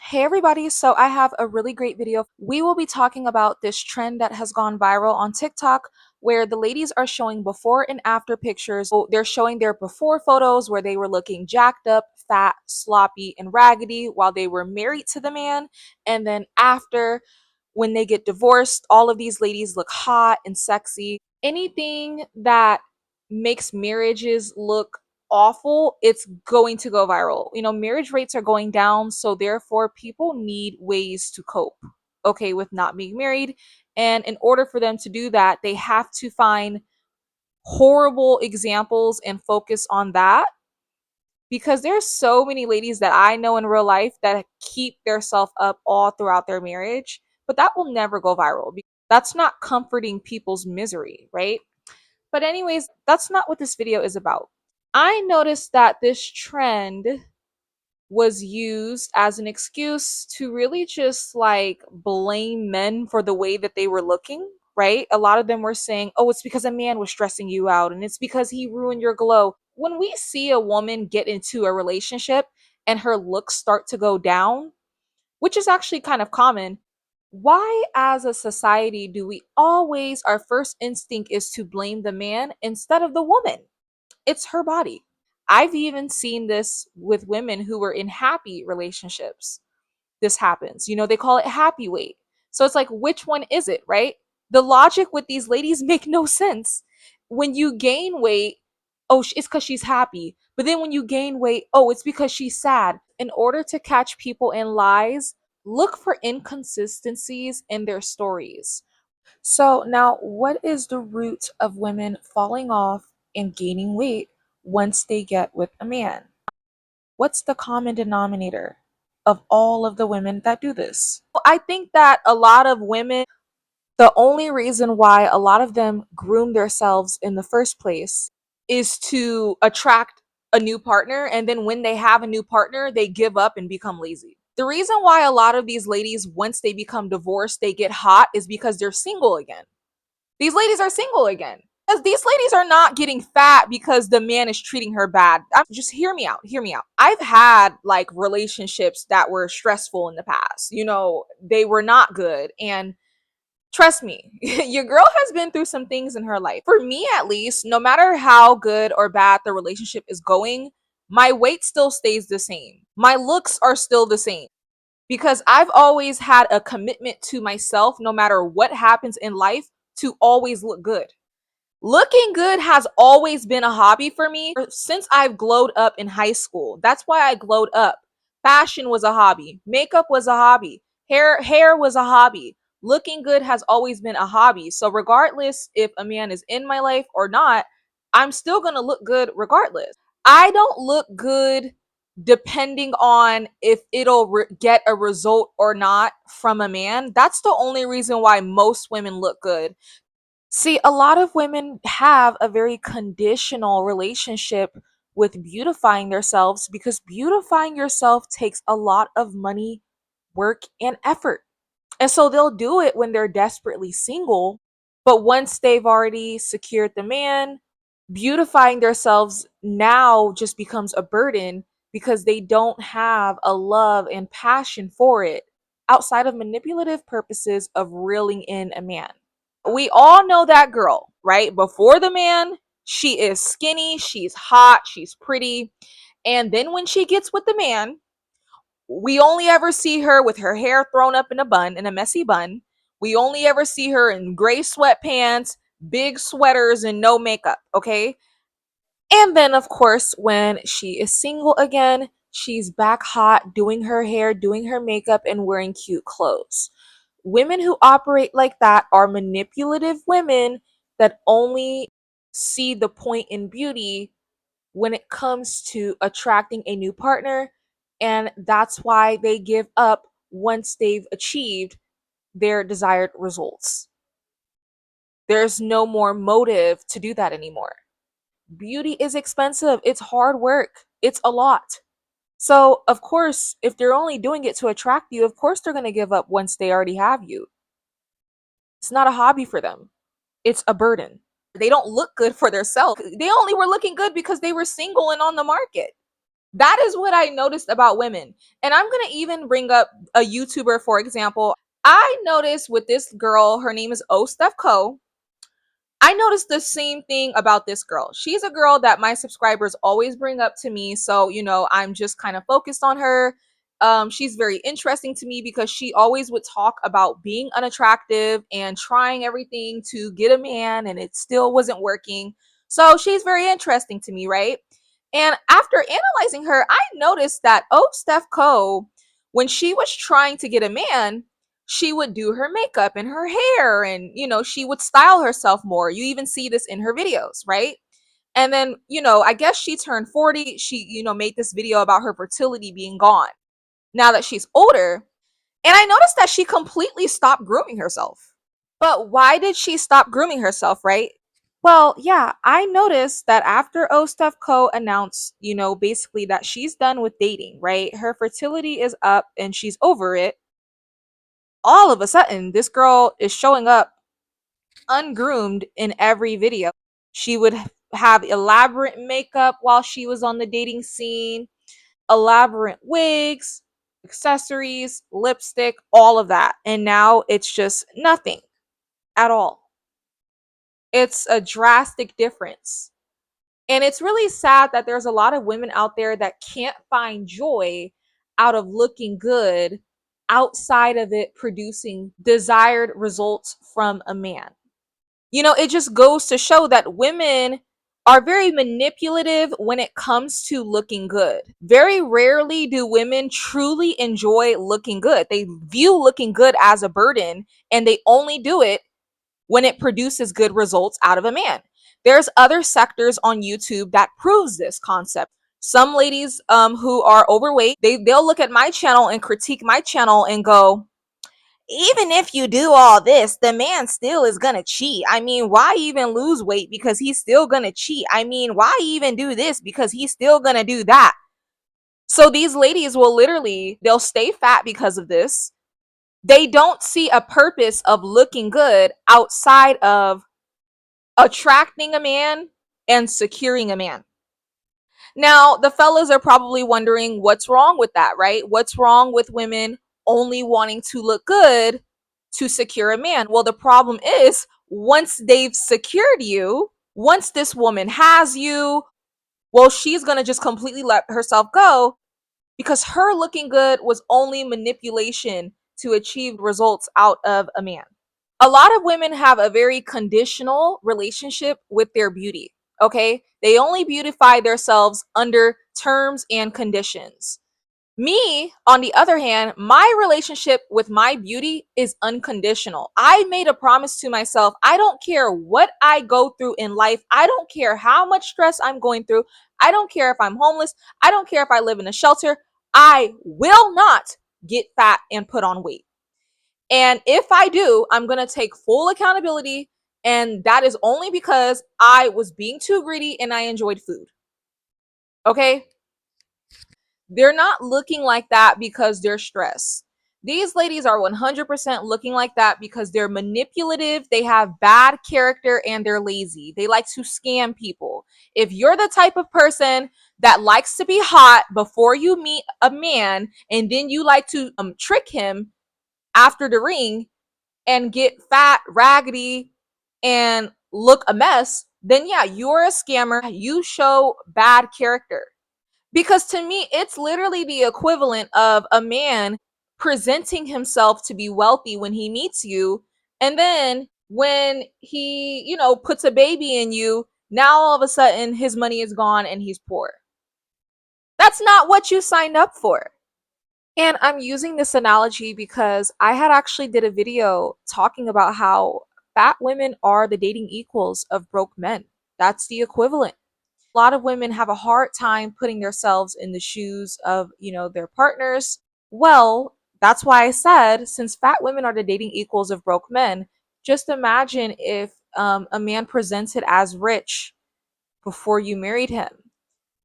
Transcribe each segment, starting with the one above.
Hey everybody, so I have a really great video. We will be talking about this trend that has gone viral on TikTok where the ladies are showing before and after pictures. So they're showing their before photos where they were looking jacked up, fat, sloppy, and raggedy while they were married to the man. And then after, when they get divorced, all of these ladies look hot and sexy. Anything that makes marriages look awful, it's going to go viral. Marriage rates are going down, so therefore people need ways to cope, okay, with not being married. And in order for them to do that, they have to find horrible examples and focus on that because there's so many ladies that I know in real life that keep their self up all throughout their marriage, but that will never go viral. That's not comforting people's misery, right? But anyways, that's not what this video is about. I noticed that this trend was used as an excuse to really just like blame men for the way that they were looking, right? A lot of them were saying, oh, it's because a man was stressing you out and it's because he ruined your glow. When we see a woman get into a relationship and her looks start to go down, which is actually kind of common, why as a society do we always, our first instinct is to blame the man instead of the woman? It's her body. I've even seen this with women who were in happy relationships. This happens. They call it happy weight. So it's like, which one is it, right? The logic with these ladies make no sense. When you gain weight, oh, it's because she's happy. But then when you gain weight, oh, it's because she's sad. In order to catch people in lies, look for inconsistencies in their stories. So now, what is the root of women falling off and gaining weight once they get with a man? What's the common denominator of all of the women that do this? I think that a lot of women, the only reason why a lot of them groom themselves in the first place is to attract a new partner. And then when they have a new partner, they give up and become lazy. The reason why a lot of these ladies, once they become divorced, they get hot is because they're single again. These ladies are single again. Because these ladies are not getting fat because the man is treating her bad. Just hear me out. Hear me out. I've had like relationships that were stressful in the past. They were not good. And trust me, your girl has been through some things in her life. For me, at least, no matter how good or bad the relationship is going, my weight still stays the same. My looks are still the same because I've always had a commitment to myself, no matter what happens in life, to always look good. Looking good has always been a hobby for me since I've glowed up in high school. That's why I glowed up. Fashion was a hobby. Makeup was a hobby. Hair was a hobby. Looking good has always been a hobby. So regardless if a man is in my life or not, I'm still going to look good regardless. I don't look good depending on if it'll get a result or not from a man. That's the only reason why most women look good. See, a lot of women have a very conditional relationship with beautifying themselves because beautifying yourself takes a lot of money, work, and effort. And so they'll do it when they're desperately single. But once they've already secured the man, beautifying themselves now just becomes a burden because they don't have a love and passion for it outside of manipulative purposes of reeling in a man. We all know that girl, right? Before the man, she is skinny, she's hot, she's pretty. And then when she gets with the man, we only ever see her with her hair thrown up in a bun, in a messy bun. We only ever see her in gray sweatpants, big sweaters, and no makeup, okay? And then, of course, when she is single again, she's back hot, doing her hair, doing her makeup, and wearing cute clothes. Women who operate like that are manipulative women that only see the point in beauty when it comes to attracting a new partner. And that's why they give up once they've achieved their desired results. There's no more motive to do that anymore. Beauty is expensive, it's hard work, it's a lot. So, of course, if they're only doing it to attract you, of course they're going to give up once they already have you. It's not a hobby for them, it's a burden. They don't look good for themselves. They only were looking good because they were single and on the market. That is what I noticed about women. And I'm going to even bring up a YouTuber, for example. I noticed with this girl, her name is O Steph Co. I noticed the same thing about this girl. She's a girl that my subscribers always bring up to me. So, I'm just kind of focused on her. She's very interesting to me because she always would talk about being unattractive and trying everything to get a man, and it still wasn't working. So, she's very interesting to me, right? And after analyzing her, I noticed that Steph Co, when she was trying to get a man, she would do her makeup and her hair, and she would style herself more. You even see this in her videos, right? And then I guess she turned 40. She made this video about her fertility being gone now that she's older. And I noticed that she completely stopped grooming herself. But why did she stop grooming herself, right? Well, yeah, I noticed that after O Steph Co announced, basically that she's done with dating, right? Her fertility is up and she's over it. All of a sudden, this girl is showing up ungroomed in every video. She would have elaborate makeup while she was on the dating scene, elaborate wigs, accessories, lipstick, all of that. And now it's just nothing at all. It's a drastic difference. And it's really sad that there's a lot of women out there that can't find joy out of looking good outside of it producing desired results from a man. It just goes to show that women are very manipulative when it comes to looking good. Very rarely do women truly enjoy looking good. They view looking good as a burden, and they only do it when it produces good results out of a man. There's other sectors on YouTube that proves this concept. Some ladies who are overweight, they'll look at my channel and critique my channel and go, even if you do all this, the man still is gonna cheat. I mean, why even lose weight because he's still gonna cheat? I mean, why even do this because he's still gonna do that? So these ladies will literally, they'll stay fat because of this. They don't see a purpose of looking good outside of attracting a man and securing a man. Now, the fellas are probably wondering what's wrong with that, right? What's wrong with women only wanting to look good to secure a man? Well, the problem is once they've secured you, once this woman has you, well, she's going to just completely let herself go because her looking good was only manipulation to achieve results out of a man. A lot of women have a very conditional relationship with their beauty. Okay, they only beautify themselves under terms and conditions. Me, on the other hand, my relationship with my beauty is unconditional. I made a promise to myself. I don't care what I go through in life. I don't care how much stress I'm going through. I don't care if I'm homeless. I don't care if I live in a shelter. I will not get fat and put on weight. And if I do, I'm going to take full accountability. And that is only because I was being too greedy and I enjoyed food. Okay? They're not looking like that because they're stressed. These ladies are 100% looking like that because they're manipulative, they have bad character, and they're lazy. They like to scam people. If you're the type of person that likes to be hot before you meet a man and then you like to trick him after the ring, and get fat, raggedy, and look a mess, then yeah, you're a scammer. You show bad character. Because to me, it's literally the equivalent of a man presenting himself to be wealthy when he meets you. And then when he, puts a baby in you, now all of a sudden his money is gone and he's poor. That's not what you signed up for. And I'm using this analogy because I had actually did a video talking about how fat women are the dating equals of broke men. That's the equivalent. A lot of women have a hard time putting themselves in the shoes of, their partners. Well, that's why I said since fat women are the dating equals of broke men, just imagine if a man presented as rich before you married him.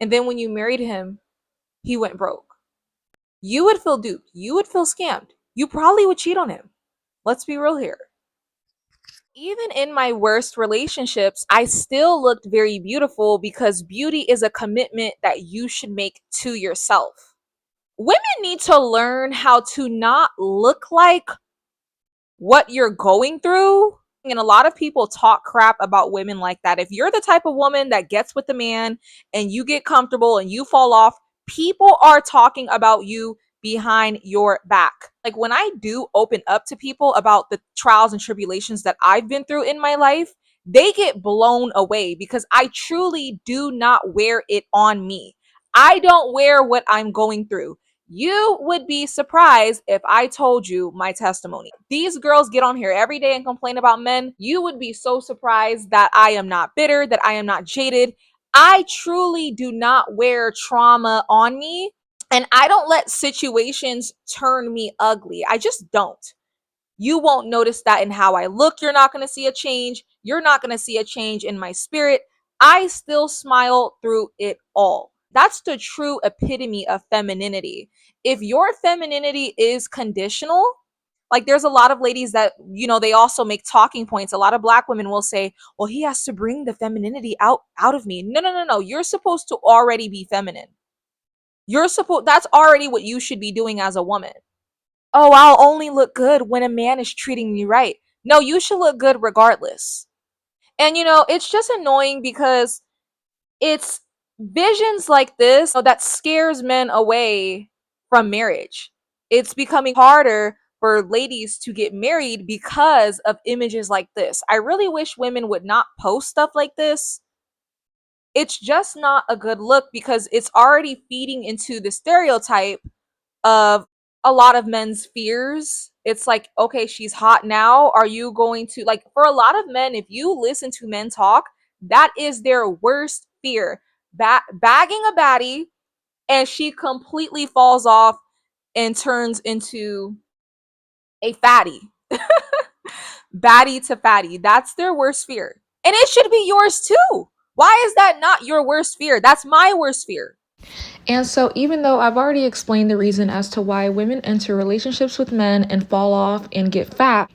And then when you married him, he went broke. You would feel duped. You would feel scammed. You probably would cheat on him. Let's be real here. Even in my worst relationships, I still looked very beautiful because beauty is a commitment that you should make to yourself. Women need to learn how to not look like what you're going through. And a lot of people talk crap about women like that. If you're the type of woman that gets with the man and you get comfortable and you fall off, people are talking about you behind your back. Like when I do open up to people about the trials and tribulations that I've been through in my life, they get blown away because I truly do not wear it on me. I don't wear what I'm going through. You would be surprised if I told you my testimony. These girls get on here every day and complain about men. You would be so surprised that I am not bitter, that I am not jaded. I truly do not wear trauma on me, and I don't let situations turn me ugly. I just don't. You won't notice that in how I look. You're not going to see a change. You're not going to see a change in my spirit. I still smile through it all. That's the true epitome of femininity. If your femininity is conditional, like there's a lot of ladies that, they also make talking points. A lot of black women will say, well, he has to bring the femininity out of me. No, no, no, no. You're supposed to already be feminine. That's already what you should be doing as a woman. Oh, I'll only look good when a man is treating me right. No, you should look good regardless. And it's just annoying because it's visions like this that scares men away from marriage. It's becoming harder for ladies to get married because of images like this. I really wish women would not post stuff like this. It's just not a good look because it's already feeding into the stereotype of a lot of men's fears. It's like, okay, she's hot now. Are you going to, like, for a lot of men, if you listen to men talk, that is their worst fear. Bagging a baddie and she completely falls off and turns into a fatty. Baddie to fatty. That's their worst fear. And it should be yours too. Why is that not your worst fear? That's my worst fear. And so, even though I've already explained the reason as to why women enter relationships with men and fall off and get fat,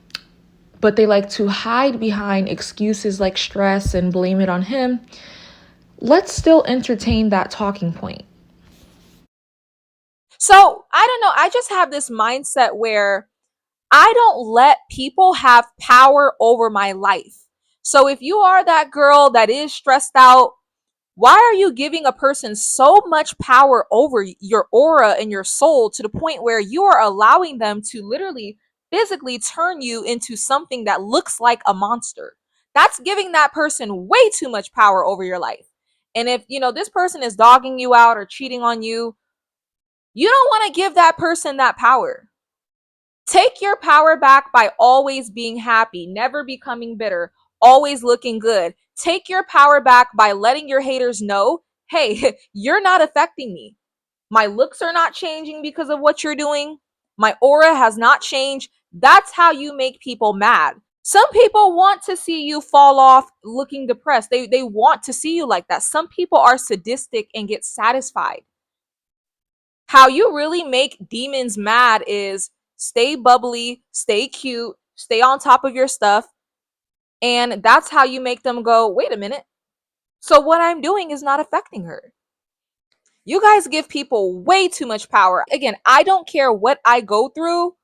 but they like to hide behind excuses like stress and blame it on him, let's still entertain that talking point. So, I don't know. I just have this mindset where I don't let people have power over my life. So if you are that girl that is stressed out, why are you giving a person so much power over your aura and your soul to the point where you are allowing them to literally physically turn you into something that looks like a monster? That's giving that person way too much power over your life. And if, this person is dogging you out or cheating on you, you don't want to give that person that power. Take your power back by always being happy, never becoming bitter, always looking good. Take your power back by letting your haters know, hey, you're not affecting me. My looks are not changing because of what you're doing. My aura has not changed. That's how you make people mad. Some people want to see you fall off looking depressed. They want to see you like that. Some people are sadistic and get satisfied. How you really make demons mad is stay bubbly, stay cute, stay on top of your stuff. And that's how you make them go, wait a minute. So what I'm doing is not affecting her. You guys give people way too much power. Again, I don't care what I go through.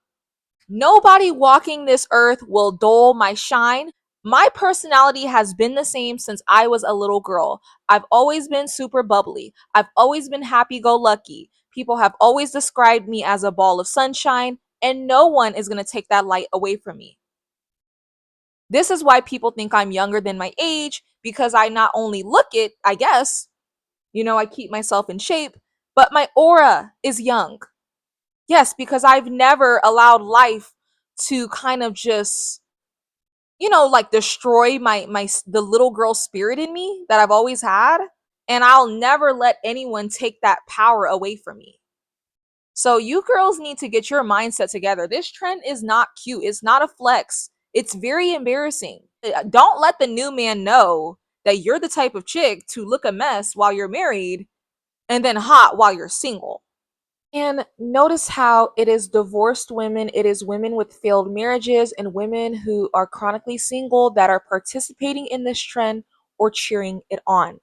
Nobody walking this earth will dull my shine. My personality has been the same since I was a little girl. I've always been super bubbly. I've always been happy go lucky. People have always described me as a ball of sunshine, and no one is going to take that light away from me. This is why people think I'm younger than my age, because I not only look it, I guess, I keep myself in shape, but my aura is young. Yes, because I've never allowed life to kind of just, like destroy the little girl spirit in me that I've always had, and I'll never let anyone take that power away from me. So you girls need to get your mindset together. This trend is not cute. It's not a flex. It's very embarrassing. Don't let the new man know that you're the type of chick to look a mess while you're married and then hot while you're single. And notice how it is divorced women, it is women with failed marriages, and women who are chronically single that are participating in this trend or cheering it on.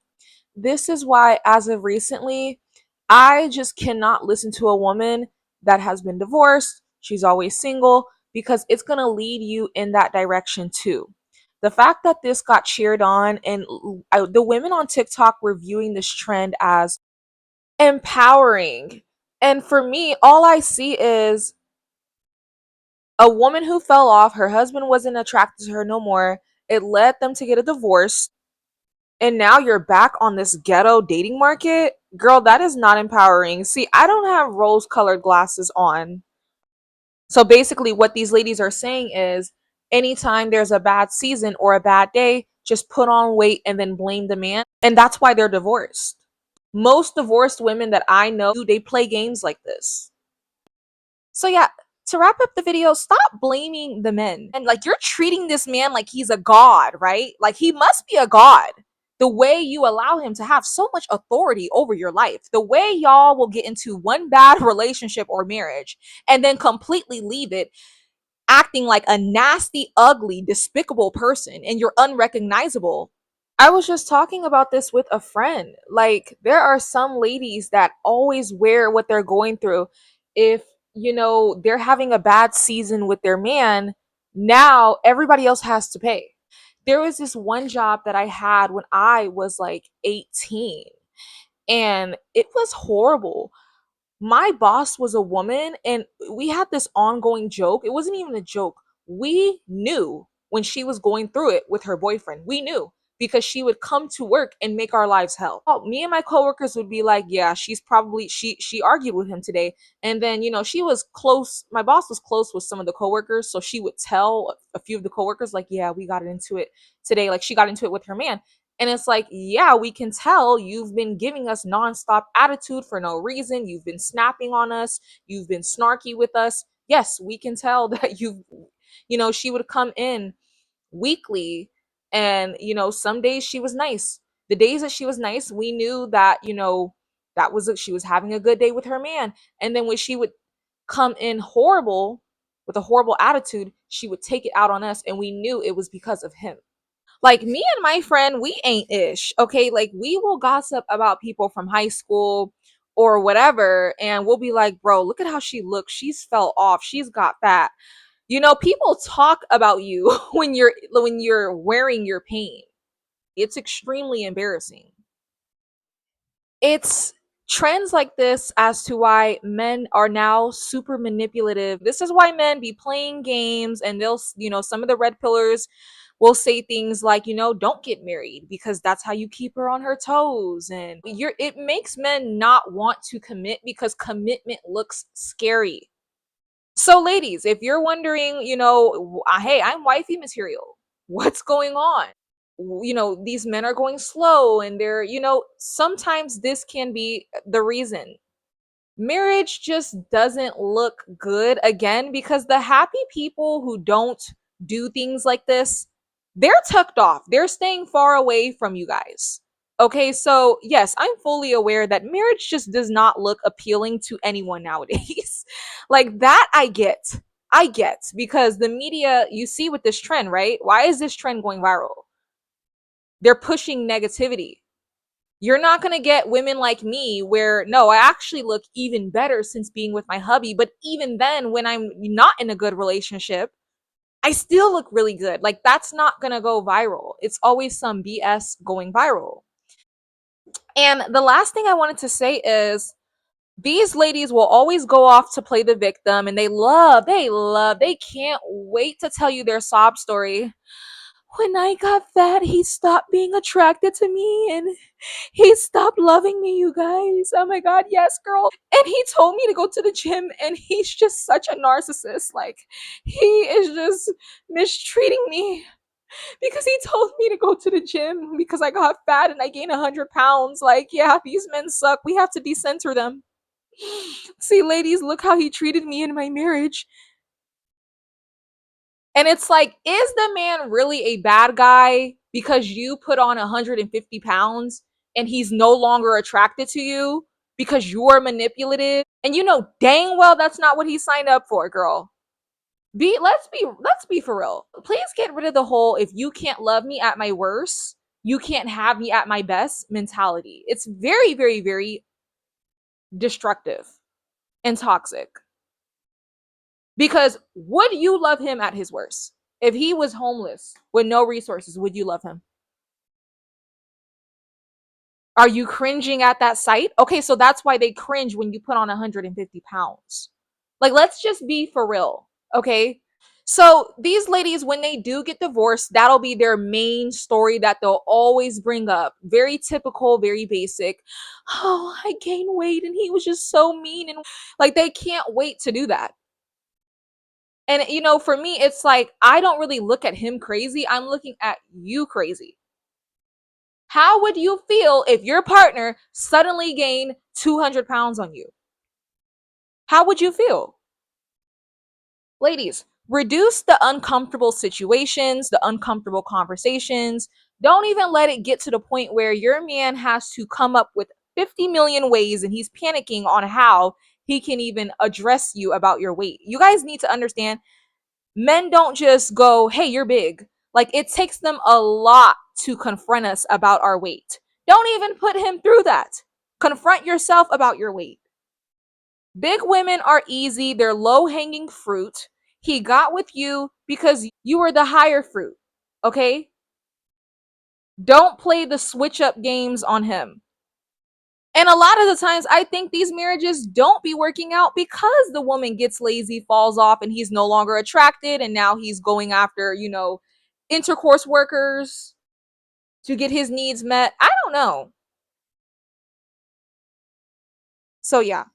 This is why, as of recently, I just cannot listen to a woman that has been divorced, she's always single, because it's going to lead you in that direction too. The fact that this got cheered on, and the women on TikTok were viewing this trend as empowering. And for me, all I see is a woman who fell off, her husband wasn't attracted to her no more. It led them to get a divorce. And now you're back on this ghetto dating market. Girl, that is not empowering. See, I don't have rose colored glasses on. So basically, what these ladies are saying is anytime there's a bad season or a bad day, just put on weight and then blame the man. And that's why they're divorced. Most divorced women that I know, they play games like this. So yeah, to wrap up the video, stop blaming the men. And like you're treating this man like he's a god, right? Like he must be a god. The way you allow him to have so much authority over your life, the way y'all will get into one bad relationship or marriage and then completely leave it acting like a nasty, ugly, despicable person and you're unrecognizable. I was just talking about this with a friend. Like, there are some ladies that always wear what they're going through. If, they're having a bad season with their man, now everybody else has to pay. There was this one job that I had when I was like 18, and it was horrible. My boss was a woman, and we had this ongoing joke. It wasn't even a joke. We knew when she was going through it with her boyfriend. We knew because she would come to work and make our lives hell. Me and my coworkers would be like, yeah, she's probably she argued with him today. And then, she was close. My boss was close with some of the coworkers, so she would tell a few of the coworkers like, yeah, we got into it today. Like she got into it with her man. And it's like, yeah, we can tell you've been giving us nonstop attitude for no reason. You've been snapping on us. You've been snarky with us. Yes, we can tell that she would come in weekly, and, some days she was nice. The days that she was nice, we knew that, she was having a good day with her man. And then when she would come in horrible with a horrible attitude, she would take it out on us. And we knew it was because of him. Like me and my friend, we ain't ish. Okay. Like we will gossip about people from high school or whatever. And we'll be like, bro, look at how she looks. She's fell off. She's got fat. People talk about you when you're wearing your pain. It's extremely embarrassing. It's trends like this as to why men are now super manipulative. This is why men be playing games, and some of the red pillars will say things like, don't get married because that's how you keep her on her toes. And it makes men not want to commit because commitment looks scary. So ladies, if you're wondering, hey, I'm wifey material. What's going on? These men are going slow, and sometimes this can be the reason. Marriage just doesn't look good again because the happy people who don't do things like this, they're tucked off. They're staying far away from you guys. Okay, so yes, I'm fully aware that marriage just does not look appealing to anyone nowadays. Like that, I get. I get because the media, you see with this trend, right? Why is this trend going viral? They're pushing negativity. You're not going to get women like me where, no, I actually look even better since being with my hubby. But even then, when I'm not in a good relationship, I still look really good. Like, that's not going to go viral. It's always some BS going viral. And the last thing I wanted to say is these ladies will always go off to play the victim, and they can't wait to tell you their sob story. When I got fat, he stopped being attracted to me and he stopped loving me, you guys. Oh my God, yes, girl. And he told me to go to the gym, and he's just such a narcissist. Like, he is just mistreating me because he told me to go to the gym because I got fat and I gained 100 pounds. Like, yeah, these men suck. We have to decenter them. See, ladies, look how he treated me in my marriage. And it's like, is the man really a bad guy because you put on 150 pounds and he's no longer attracted to you because you're manipulative and you know dang well that's not what he signed up for, girl. Let's be for real. Please get rid of the whole if you can't love me at my worst, you can't have me at my best mentality. It's very, very, very destructive and toxic. Because would you love him at his worst? If he was homeless with no resources, would you love him? Are you cringing at that sight? Okay, so that's why they cringe when you put on 150 pounds. Like, let's just be for real, okay? So, these ladies, when they do get divorced, that'll be their main story that they'll always bring up. Very typical, very basic. Oh, I gained weight and he was just so mean. And like, they can't wait to do that. And, for me, it's like, I don't really look at him crazy. I'm looking at you crazy. How would you feel if your partner suddenly gained 200 pounds on you? How would you feel? Ladies, reduce the uncomfortable situations, the uncomfortable conversations. Don't even let it get to the point where your man has to come up with 50 million ways and he's panicking on how he can even address you about your weight. You guys need to understand men don't just go, hey, you're big. Like, it takes them a lot to confront us about our weight. Don't even put him through that. Confront yourself about your weight. Big women are easy, they're low hanging fruit. He got with you because you were the higher fruit. Okay? Don't play the switch up games on him. And a lot of the times, I think these marriages don't be working out because the woman gets lazy, falls off, and he's no longer attracted. And now he's going after, intercourse workers to get his needs met. I don't know. So, yeah.